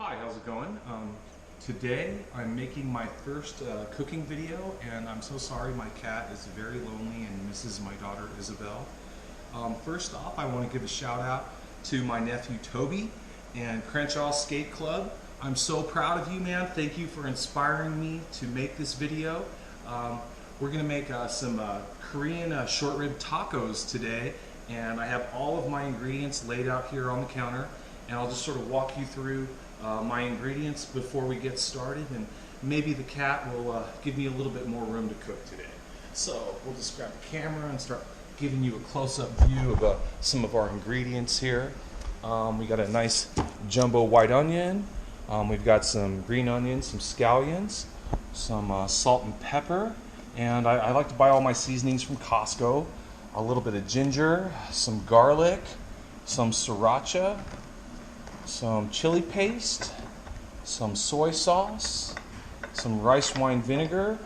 Hi, how's it going? Today I'm making my first cooking video, and I'm so sorry my cat is very lonely and misses my daughter Isabel. First off, I want to give a shout out to my nephew Toby and Crenshaw Skate Club. I'm so proud of you, man. Thank you for inspiring me to make this video. We're going to make some Korean short rib tacos today, and I have all of my ingredients laid out here on the counter, and I'll just sort of walk you through my ingredients before we get started, and maybe the cat will give me a little bit more room to cook today. So we'll just grab the camera and start giving you a close-up view of some of our ingredients here. We got a nice jumbo white onion. We've got some green onions, some scallions, some salt and pepper, and I like to buy all my seasonings from Costco. A little bit of ginger, some garlic, some sriracha, some chili paste, some soy sauce, some rice wine vinegar,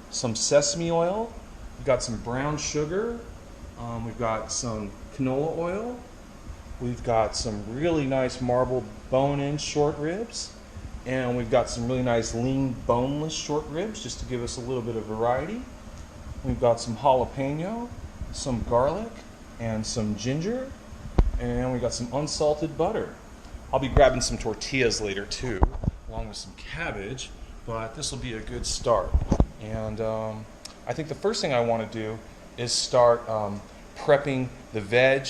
some sesame oil. We've got some brown sugar. We've got some canola oil. We've got some really nice marbled bone-in short ribs. And we've got some really nice lean boneless short ribs just to give us a little bit of variety. We've got some jalapeno, some garlic, and some ginger. And we've got some unsalted butter. I'll be grabbing some tortillas later too, along with some cabbage, but this will be a good start. And I think the first thing I want to do is start prepping the veg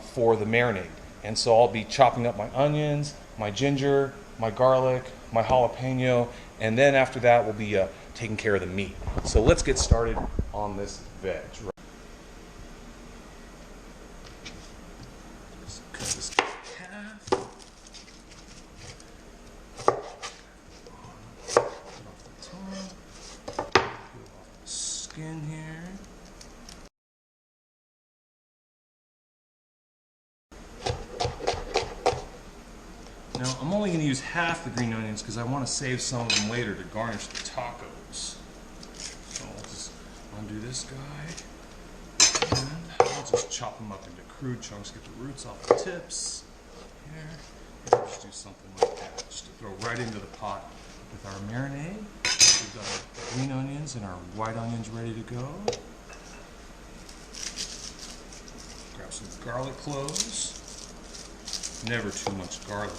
for the marinade. And so I'll be chopping up my onions, my ginger, my garlic, my jalapeno, and then after that we'll be taking care of the meat. So let's get started on this veg. Just cut this in half. Skin here. Now I'm only going to use half the green onions because I want to save some of them later to garnish the tacos. So I'll just undo this guy, and I'll just chop them up into crude chunks, get the roots off the tips. Here, maybe just do something like that, just to throw right into the pot with our marinade. We've got our green onions and our white onions ready to go. Grab some garlic cloves. Never too much garlic.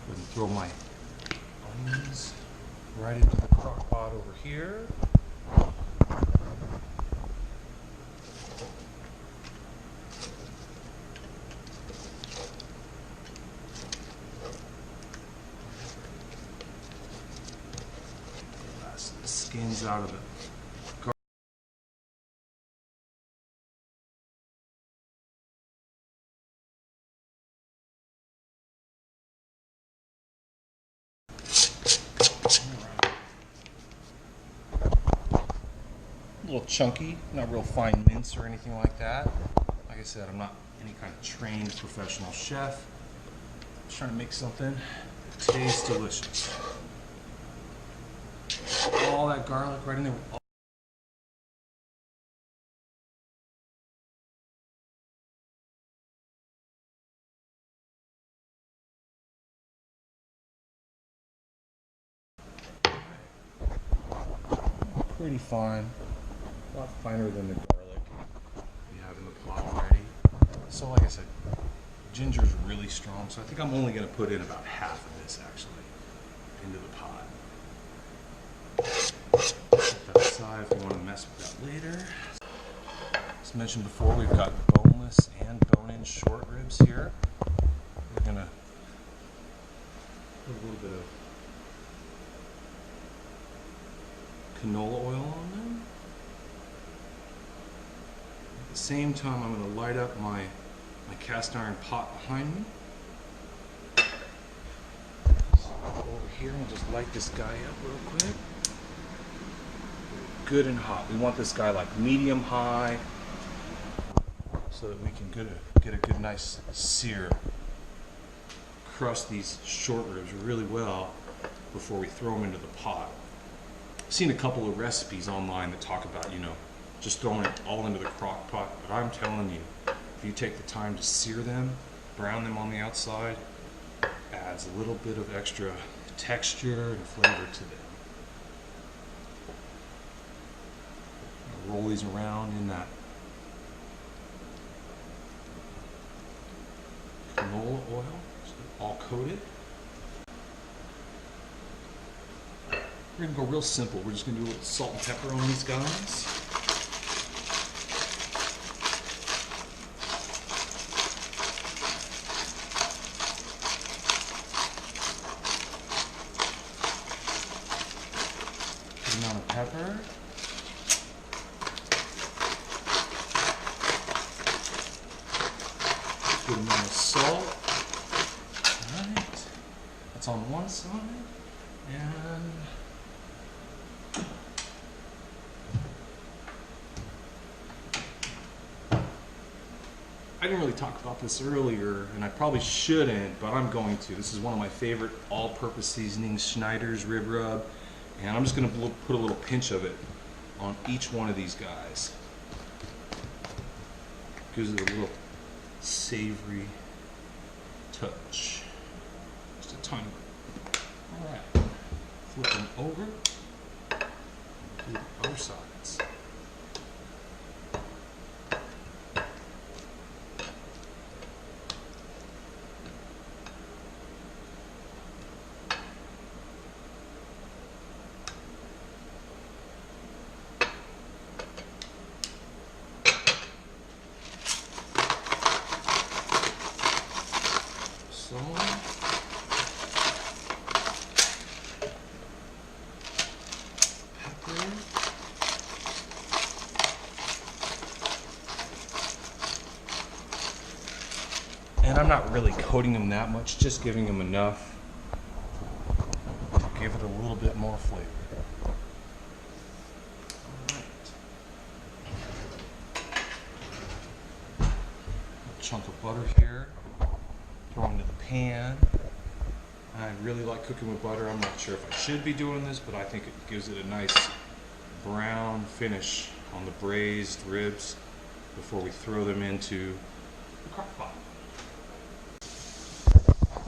Go ahead and throw my onions right into the crock pot over here. The skins out of the garlic. A little chunky, not real fine mince or anything like that. Like I said, I'm not any kind of trained professional chef. I'm just trying to make something that tastes delicious. All that garlic right in there. Pretty fine. A lot finer than the garlic we have in the pot already. So like I said, ginger's really strong, so I think I'm only going to put in about half of this actually into the pot. Set that aside if we want to mess with that later. As mentioned before, we've got boneless and bone-in short ribs here. We're going to put a little bit of canola oil on them. At the same time, I'm going to light up my cast iron pot behind me. So over here, I'll just light this guy up real quick. Good and hot. We want this guy like medium high so that we can get a good nice sear. Crust these short ribs really well before we throw them into the pot. I've seen a couple of recipes online that talk about, just throwing it all into the crock pot, but I'm telling you, if you take the time to sear them, brown them on the outside, adds a little bit of extra texture and flavor to them. Roll these around in that canola oil, so they're all coated. We're going to go real simple. We're just going to do a little salt and pepper on these guys. Good amount of pepper. Good amount of salt. Alright. That's on one side. And I didn't really talk about this earlier, and I probably shouldn't, but I'm going to. This is one of my favorite all-purpose seasonings, Schneider's Rib Rub, and I'm just going to put a little pinch of it on each one of these guys. Gives it a little savory touch. Just a tiny bit. Alright. Flip them over. Do the other sides. Pepper. And I'm not really coating them that much, just giving them enough to give it a little bit more flavor. Alright. A chunk of butter here. Throw into the pan. I really like cooking with butter. I'm not sure if I should be doing this, but I think it gives it a nice brown finish on the braised ribs before we throw them into the crock pot.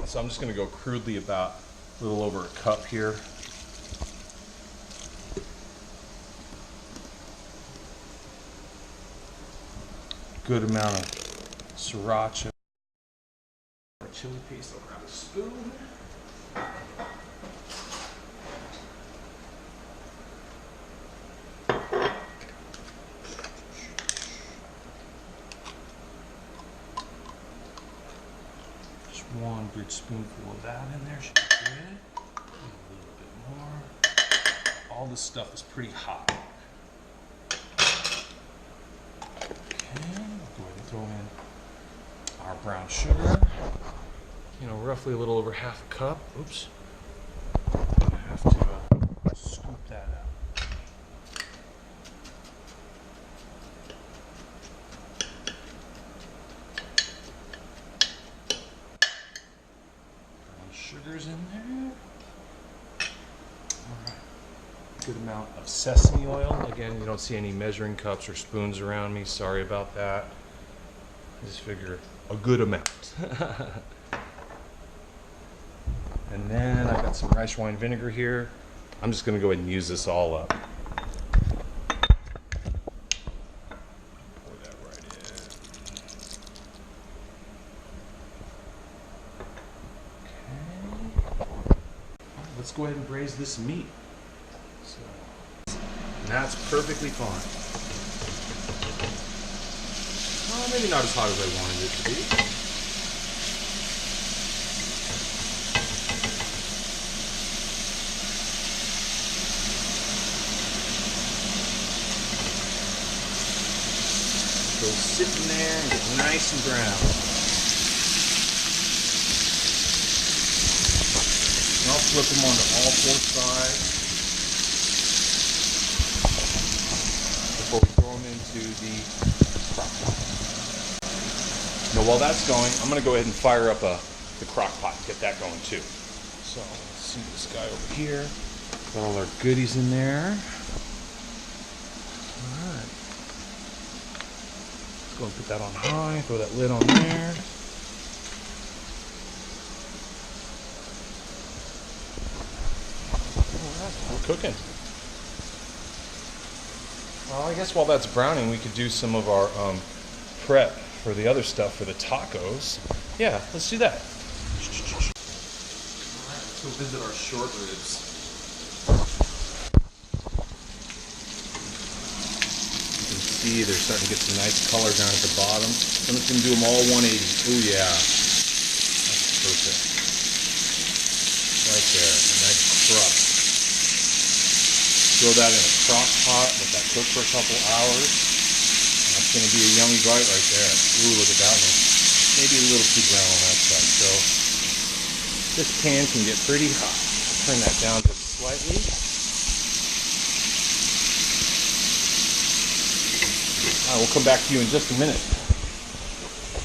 So I'm just going to go crudely about a little over a cup here. Good amount of sriracha. Chili paste. I'll grab a spoon. Just one big spoonful of that in there should be good. A little bit more. All this stuff is pretty hot. Okay, I'll go ahead and throw in our brown sugar. Roughly a little over half a cup. Oops. I have to scoop that out. Brown sugar's in there. Alright. Good amount of sesame oil. Again, you don't see any measuring cups or spoons around me. Sorry about that. I just figure a good amount. And then I've got some rice wine vinegar here. I'm just going to go ahead and use this all up. Pour that right in. Okay. Right, let's go ahead and braise this meat. And that's perfectly fine. Well, maybe not as hot as I wanted it to be. Go sitting there and get nice and brown. And I'll flip them onto all four sides before we throw them into the crock pot. Now while that's going, I'm going to go ahead and fire up the crock pot and get that going too. So let's see this guy over here. Got all our goodies in there. Alright. Let's go and put that on high, throw that lid on there. Alright, we're cooking. Well, I guess while that's browning, we could do some of our prep for the other stuff for the tacos. Yeah, let's do that. Alright, let's go visit our short ribs. You can see they're starting to get some nice color down at the bottom. I'm just going to do them all 180. Oh yeah, that's perfect. Right there, a nice crust. Throw that in a crock pot, let that cook for a couple hours. That's going to be a yummy bite right there. Ooh, look at that one. Maybe a little too brown on that side. So this pan can get pretty hot. I'll turn that down just slightly. We'll come back to you in just a minute.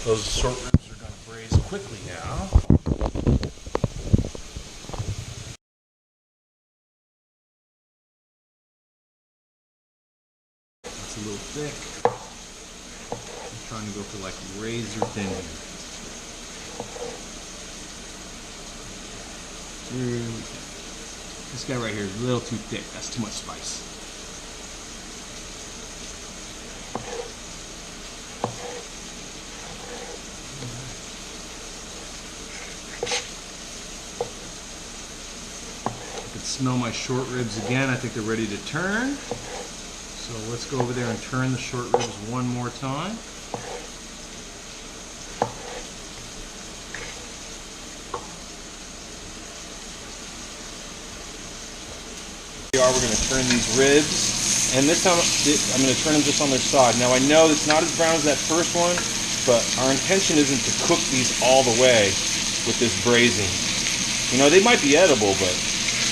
Those short ribs are going to braise quickly now. It's a little thick. I'm trying to go for like razor thin. Really thin. This guy right here is a little too thick. That's too much spice. Smell my short ribs again. I think they're ready to turn. So let's go over there and turn the short ribs one more time. We're going to turn these ribs, and this time I'm going to turn them just on their side. Now I know it's not as brown as that first one, but our intention isn't to cook these all the way with this braising. You know, they might be edible, but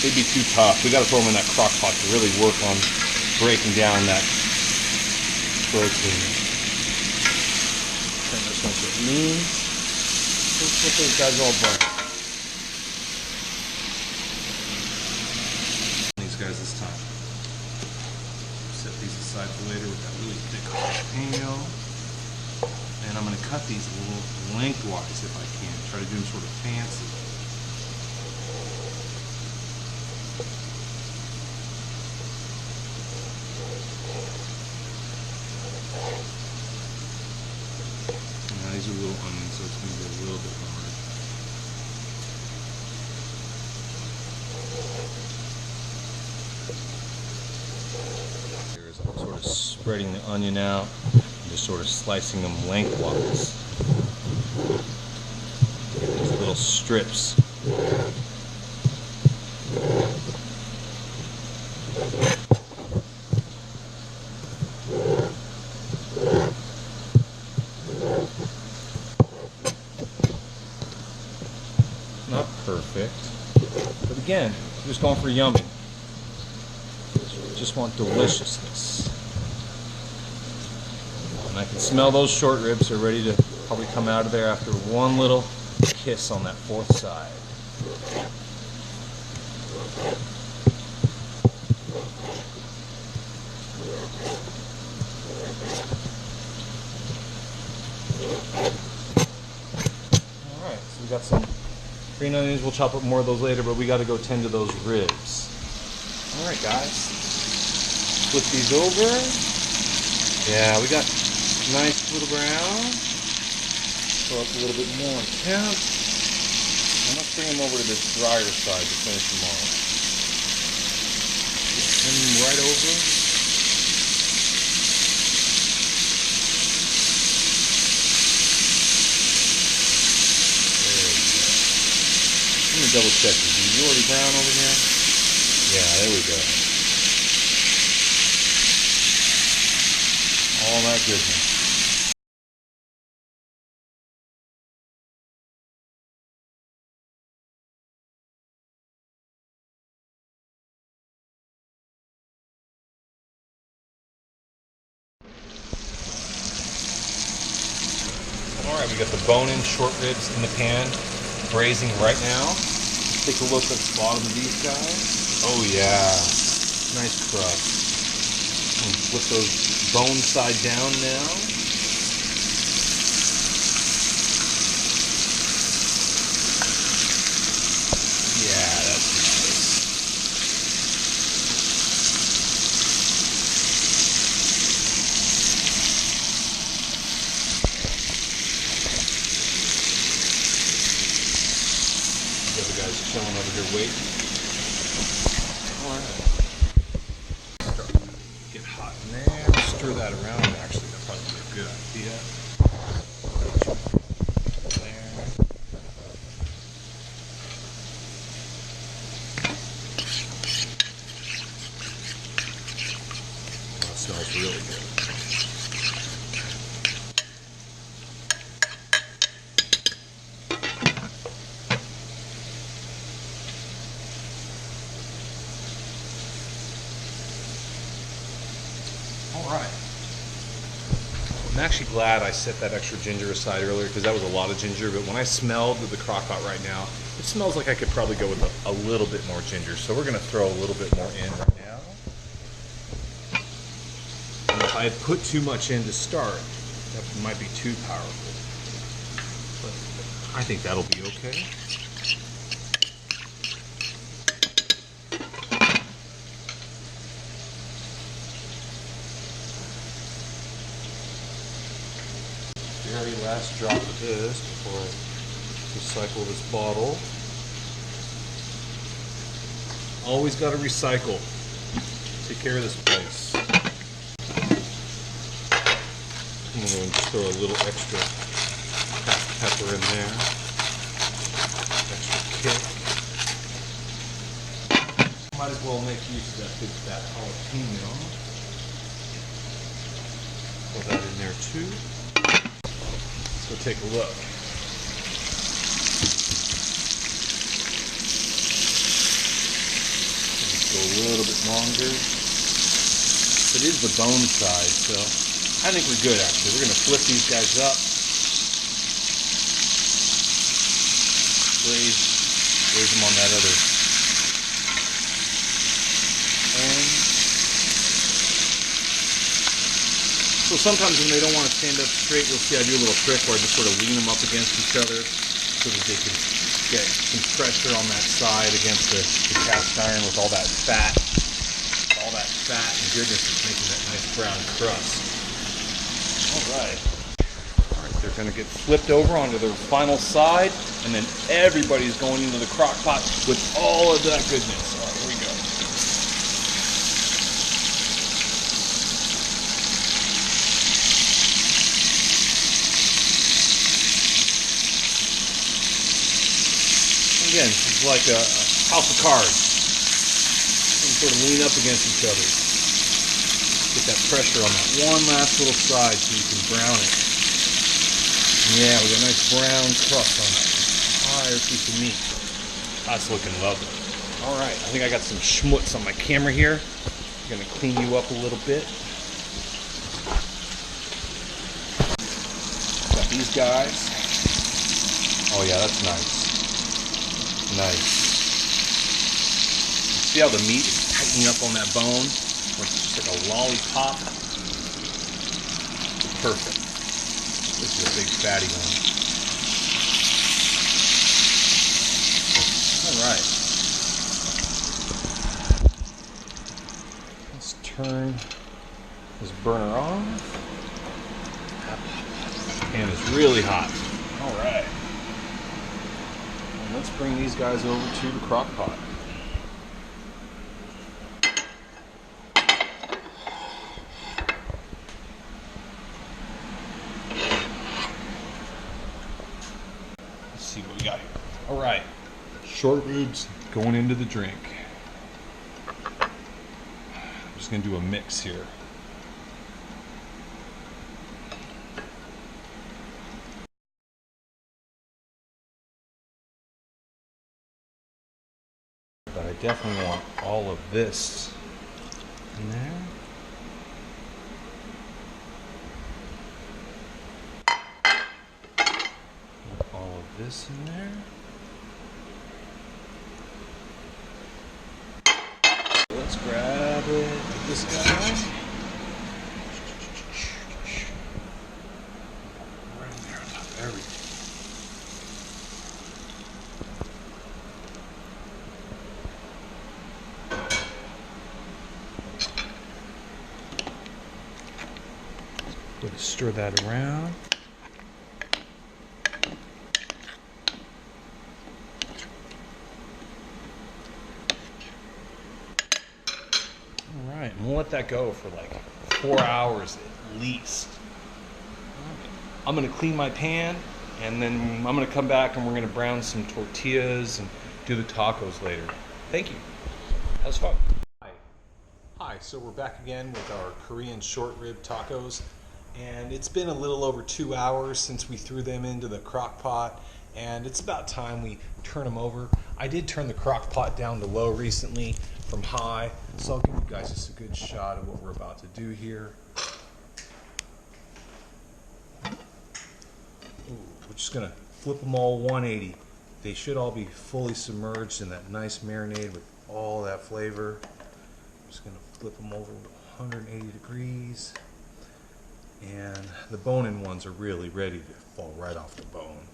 they'd be too tough. We got to throw them in that crock pot to really work on breaking down that protein. Turn this one to lean. Let's get those guys all brown. These guys this time. Set these aside for later with that really thick jalapeno. And I'm going to cut these a little lengthwise if I can. Try to do them sort of fancy. These are little onions, so it's going to be a little bit hard. Here's I'm sort of spreading the onion out, and just sort of slicing them lengthwise. Get these little strips. Not perfect, but again, we're just going for yummy. We just want deliciousness. And I can smell those short ribs are ready to probably come out of there after one little kiss on that fourth side. Alright, so we got some green onions. We'll chop up more of those later, but we got to go tend to those ribs. Alright guys, flip these over. Yeah, we got nice little brown. Throw up a little bit more on temp. And let's bring them over to this drier side to finish them off. Send them right over. Let me double check these. Is you already brown over here? Yeah, there we go. All that goodness. Alright, we got the bone-in short ribs in the pan, braising right now. Take a look at the bottom of these guys. Oh yeah, nice crust. And flip those bones side down now. Yeah, that's nice. The other guys are chilling over here waiting. Alright. Get hot in there. Stir that around. Actually, that'd probably be a good idea. There. Oh, it smells really good. Alright. I'm actually glad I set that extra ginger aside earlier because that was a lot of ginger, but when I smelled the crock pot right now, it smells like I could probably go with a little bit more ginger. So we're going to throw a little bit more in right now. And if I had put too much in to start, that might be too powerful. But I think that'll be okay. Very last drop of this before I recycle this bottle. Always got to recycle. Take care of this place. I'm going to throw a little extra cracked pepper in there. Extra kick. Might as well make use of that jalapeno. Put that in there too. Let's go take a look. Let's go a little bit longer. It is the bone side, so I think we're good actually. We're going to flip these guys up. Raise them on that other end. So sometimes when they don't want to stand up straight, you'll see I do a little trick where I just sort of lean them up against each other so that they can get some pressure on that side against the cast iron with all that fat. All that fat and goodness is making that nice brown crust. Alright. Alright, they're going to get flipped over onto their final side, and then everybody's going into the crock pot with all of that goodness. Alright, here we go. Again, it's like a house of cards. And sort of lean up against each other. Get that pressure on that one last little side so you can brown it. Yeah, we got a nice brown crust on that entire piece of meat. That's looking lovely. Alright, I think I got some schmutz on my camera here. I'm going to clean you up a little bit. Got these guys. Oh yeah, that's nice. Nice. See how the meat is tightening up on that bone? It's just like a lollipop. Perfect. This is a big fatty one. Alright. Let's turn this burner on. The pan is really hot. Alright. Let's bring these guys over to the crock pot. Let's see what we got here. All right, short ribs going into the drink. I'm just gonna do a mix here. But I definitely want all of this in there. All of this in there. grab it with this guy. Right in there on top of everything. Go to stir that around. All right, and we'll let that go for like 4 hours at least. I'm gonna clean my pan, and then I'm gonna come back and we're gonna brown some tortillas and do the tacos later. Thank you. That was fun. Hi, so we're back again with our Korean short rib tacos. And it's been a little over 2 hours since we threw them into the crock pot, and it's about time we turn them over. I did turn the crock pot down to low recently from high, so I'll give you guys just a good shot of what we're about to do here. Ooh, we're just gonna flip them all 180. They should all be fully submerged in that nice marinade with all that flavor. I'm just gonna flip them over 180 degrees. And the bone-in ones are really ready to fall right off the bone.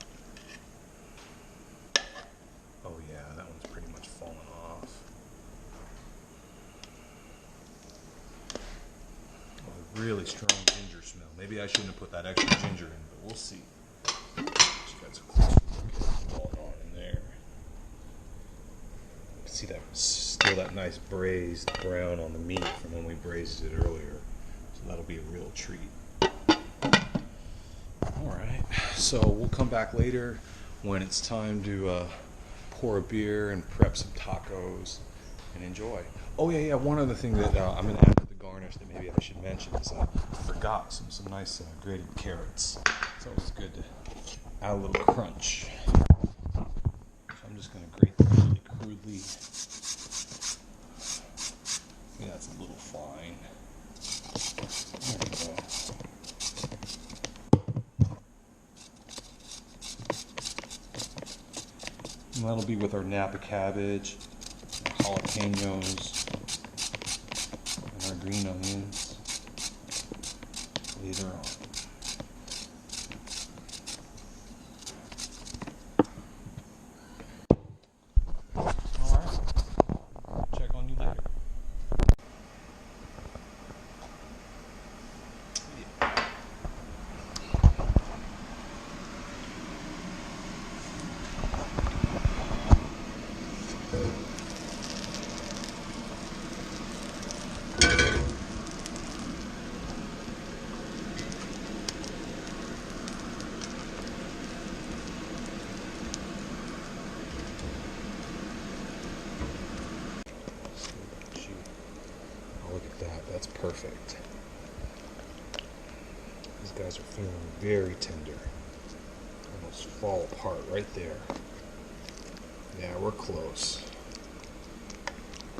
Oh yeah, that one's pretty much fallen off. Oh, really strong ginger smell. Maybe I shouldn't have put that extra ginger in, but we'll see. Just got some close look at what's going on in there. You can see that still that nice braised brown on the meat from when we braised it earlier. So that'll be a real treat. Alright, so we'll come back later when it's time to pour a beer and prep some tacos and enjoy. Oh yeah, one other thing that I'm going to add to the garnish that maybe I should mention is I forgot some nice grated carrots. It's always good to add a little crunch. So I'm just going to grate them really crudely. Yeah, that's a little fine. There we go. And that'll be with our Napa cabbage, our jalapenos, and our green onions later on. Alright, check on you later. Look at that, that's perfect. These guys are feeling very tender. Almost fall apart right there. Yeah, we're close.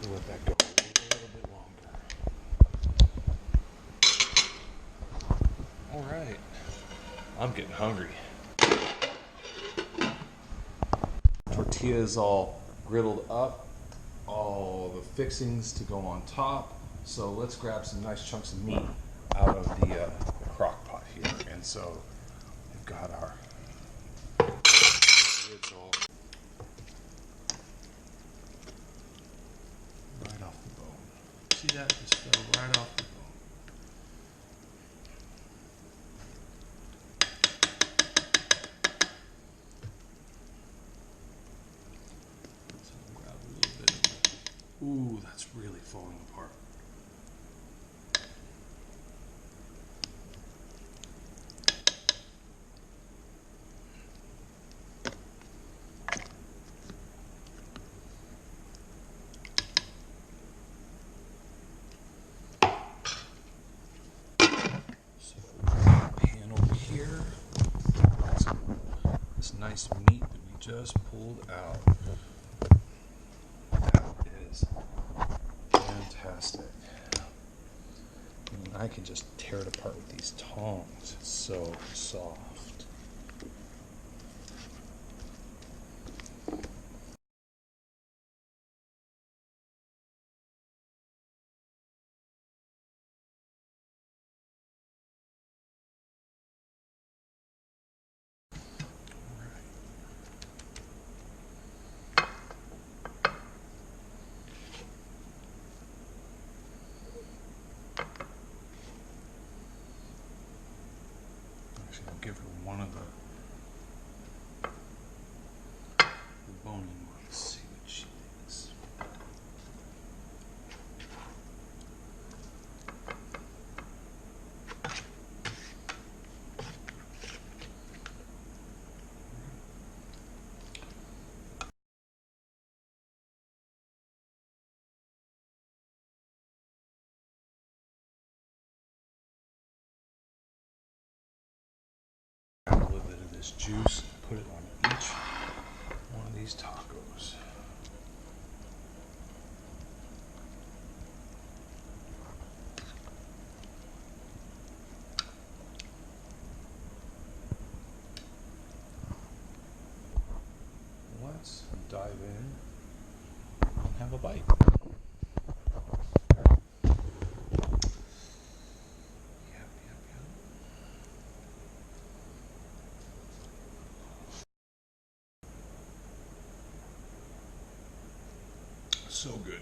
We'll let that go a little bit longer. Alright, I'm getting hungry. Tortillas all griddled up, all the fixings to go on top. So let's grab some nice chunks of meat out of the crock pot here. And so we've got our ribs all right off the bone. See that? Just fell right off the bone. So we'll grab a little bit of it. Ooh, that's really falling apart. Nice meat that we just pulled out. That is fantastic. I mean, I can just tear it apart with these tongs. It's so soft. give her one of the bony ones. See what she thinks. Add a little bit of this juice, put it on each one of these tacos. Let's dive in and have a bite. Yep. So good.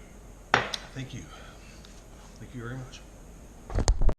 Thank you. Thank you very much.